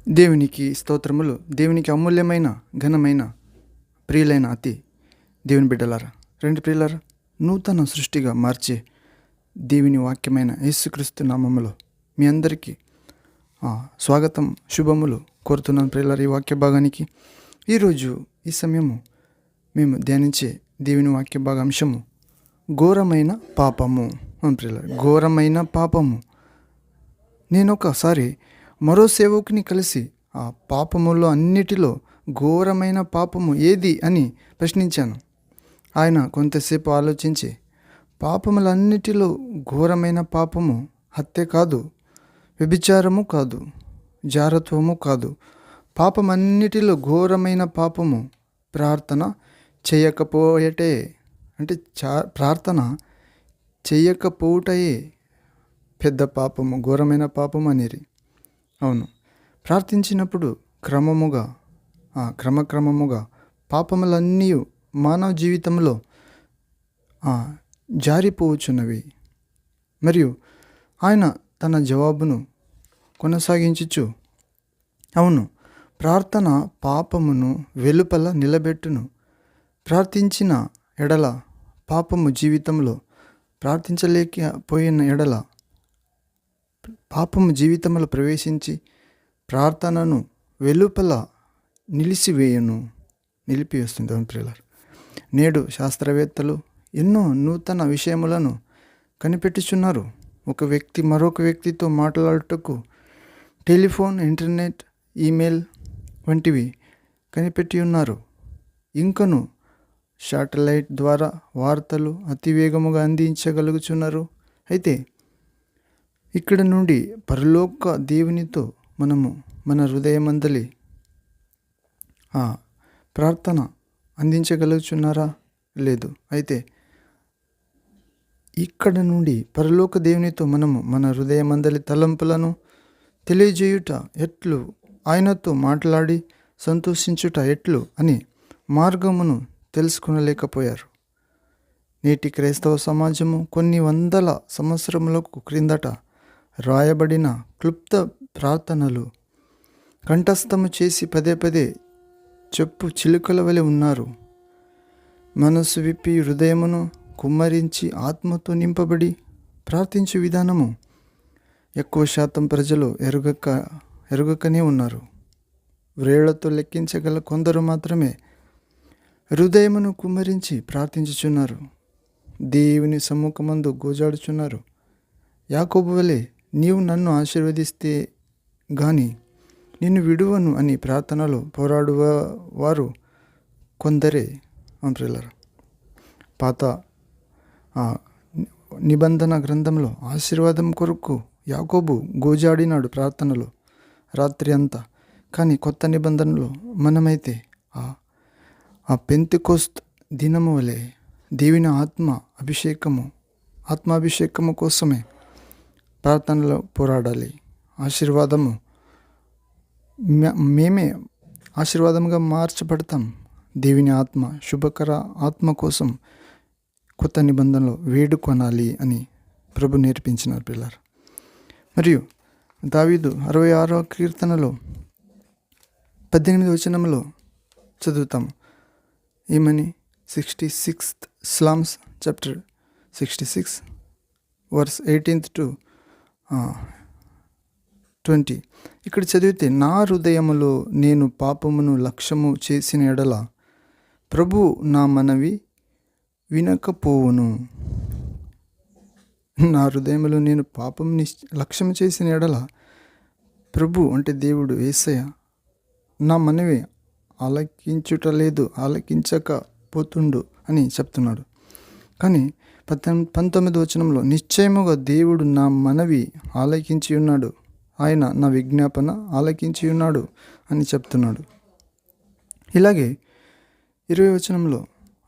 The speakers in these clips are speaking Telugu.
దేవునికి స్తోత్రములు. దేవునికి అమూల్యమైన ఘనమైన ప్రియులైన అతి దేవుని బిడ్డలారా, రెండు ప్రియులారా, నూతన సృష్టిగా మార్చే దేవుని వాక్యమైన యేసుక్రీస్తు నామములో మీ అందరికీ స్వాగతం, శుభములు కోరుతున్నాను ప్రియులారా. ఈ వాక్య భాగానికి ఈరోజు ఈ సమయము మేము ధ్యానించే దేవుని వాక్య భాగ అంశము ఘోరమైన పాపము. ప్రియులారా, ఘోరమైన పాపము. నేను ఒకసారి మరో సేవకుని కలిసి ఆ పాపములో అన్నిటిలో ఘోరమైన పాపము ఏది అని ప్రశ్నించాను. ఆయన కొంతసేపు ఆలోచించి, పాపములన్నిటిలో ఘోరమైన పాపము హత్య కాదు, వ్యభిచారము కాదు, జారత్వము కాదు, పాపమన్నిటిలో ఘోరమైన పాపము ప్రార్థన చేయకపోయటే, అంటే ప్రార్థన చేయకపోవటయే పెద్ద పాపము, ఘోరమైన పాపము అనేది. అవును, ప్రార్థించినప్పుడు క్రమక్రమముగా పాపములన్నీ మానవ జీవితంలో జారిపోవచ్చున్నవి. మరియు ఆయన తన జవాబును కొనసాగించుచు, అవును, ప్రార్థన పాపమును వెలుపల నిలబెట్టును. ప్రార్థించిన ఎడల పాపము జీవితంలో ప్రార్థించలేకపోయిన ఎడల పాపము జీవితంలో ప్రవేశించి ప్రార్థనను వెలుపల నిలిపివేస్తుంది. ప్రియులారా, నేడు శాస్త్రవేత్తలు ఎన్నో నూతన విషయములను కనిపెట్టుచున్నారు. ఒక వ్యక్తి మరొక వ్యక్తితో మాట్లాడుటకు టెలిఫోన్, ఇంటర్నెట్, ఈమెయిల్ వంటివి కనిపెట్టి ఉన్నారు. ఇంకను శాటిలైట్ ద్వారా వార్తలు అతివేగముగా అందించగలుగుచున్నారు. అయితే ఇక్కడ నుండి పరలోక దేవునితో మనము మన హృదయమందలి ప్రార్థన అందించగలుగుచున్నారా? లేదు. అయితే ఇక్కడ నుండి పరలోక దేవునితో మనము మన హృదయమందలి తలంపులను తెలియజేయుట ఎట్లు, ఆయనతో మాట్లాడి సంతోషించుట ఎట్లు అని మార్గమును తెలుసుకునలేకపోయారు. నేటి క్రైస్తవ సమాజము కొన్ని వందల సంవత్సరములకు క్రిందట రాయబడిన క్లుప్త ప్రార్థనలు కంఠస్థము చేసి పదే పదే చెప్పు చిలుకల వలె ఉన్నారు. మనసు విప్పి హృదయమును కుమ్మరించి ఆత్మతో నింపబడి ప్రార్థించు విధానము ఎక్కువ శాతం ప్రజలు ఎరుగకనే ఉన్నారు. వ్రేళ్లతో లెక్కించగల కొందరు మాత్రమే హృదయమును కుమ్మరించి ప్రార్థించుచున్నారు. దేవుని సమ్ముఖమందు గోజాడుచున్నారు. యాకోబు వలె, నీవు నన్ను ఆశీర్వదిస్తే గాని నిన్ను విడువను అని ప్రార్థనలో పోరాడువారు కొందరే. ప్రియులారా, పాత నిబంధన గ్రంథంలో ఆశీర్వాదం కొరకు యాకోబు గోజాడినాడు ప్రార్థనలో రాత్రి అంతా. కానీ కొత్త నిబంధనలో మనమైతే ఆ పెంతెకోస్తు దినము వలె దేవుని ఆత్మాభిషేకము కోసమే ప్రార్థనలో పోరాడాలి. మేమే ఆశీర్వాదంగా మార్చబడతాం. దేవుని ఆత్మ, శుభకర ఆత్మ కోసం కొత్త నిబంధనలో వేడుకొనాలి అని ప్రభు నేర్పించినారు పిల్లలు. మరియు దావీదు 66వ కీర్తనలో 18వ వచనంలో చదువుతాము ఏమని? 66th Psalms chapter 66 verse 18th to 20. ఇక్కడ చదివితే, నా హృదయములో నేను పాపమును లక్ష్యము చేసిన ఎడల ప్రభు నా మనవి వినకపోవును. నా హృదయములో నేను పాపముని లక్ష్యం చేసిన ఎడల ప్రభు అంటే దేవుడు యేసయ్య నా మనవి ఆలకించకపోతుండు అని చెప్తున్నాడు. కానీ 19వ వచనంలో, నిశ్చయముగా దేవుడు నా మనవి ఆలకించి ఉన్నాడు, ఆయన నా విజ్ఞాపన ఆలకించి ఉన్నాడు అని చెప్తున్నాడు. ఇలాగే 20వ వచనంలో,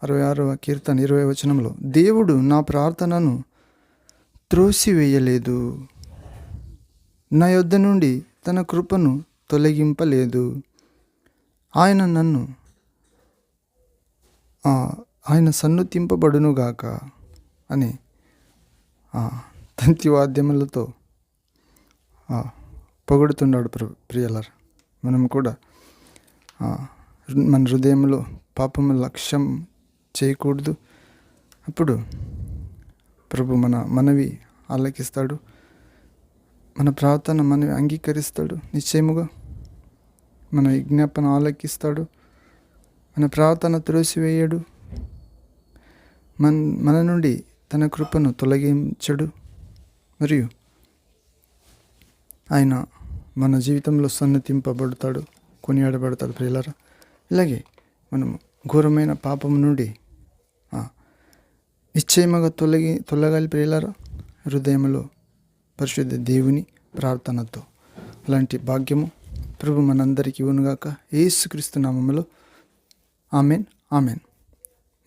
66వ కీర్తన 20వ వచనంలో, దేవుడు నా ప్రార్థనను త్రోసివేయలేదు, నా యొద్ద నుండి తన కృపను తొలగింపలేదు, ఆయన సన్నుతింపబడునుగాక అని తంతి వాద్యములతో పొగుడుతున్నాడు ప్రియులారా. మనం కూడా మన హృదయంలో పాపము లక్ష్యం చేయకూడదు. అప్పుడు ప్రభు మన మనవి ఆలకిస్తాడు, మన ప్రార్థన మనవి అంగీకరిస్తాడు. నిశ్చయముగా మన విజ్ఞాపన ఆలకిస్తాడు, మన ప్రార్థన త్రోసివేయడు, మన నుండి తన కృపను తొలగించడు. మరియు ఆయన మన జీవితంలో సన్నతింపబడతాడు, కొనియాడబడతాడు ప్రియులారా. ఇలాగే మనము ఘోరమైన పాపం నుండి నిశ్చయముగా తొలగాలి ప్రియులారా, హృదయంలో పరిశుద్ధ దేవుని ప్రార్థనతో. అలాంటి భాగ్యము ప్రభు మనందరికీ ఇవ్వనుగాక, యేసుక్రీస్తు నామములో. Amen, amen.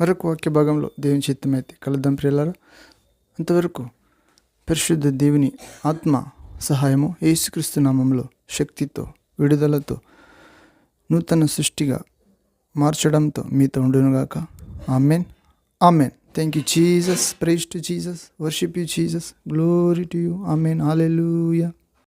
మరొక వాక్య భాగంలో దేవుని చిత్తమైతే కలుద్దాం ప్రియులారా. అంతవరకు పరిశుద్ధ దేవుని ఆత్మ సహాయము యేసుక్రీస్తు నామములో శక్తితో, విడుదలతో, నూతన సృష్టిగా మార్చడంతో మీతో ఉండునుగాక. Amen, amen. Thank you, Jesus. Praise to Jesus. Worship you, Jesus. Glory to you. Amen. Hallelujah.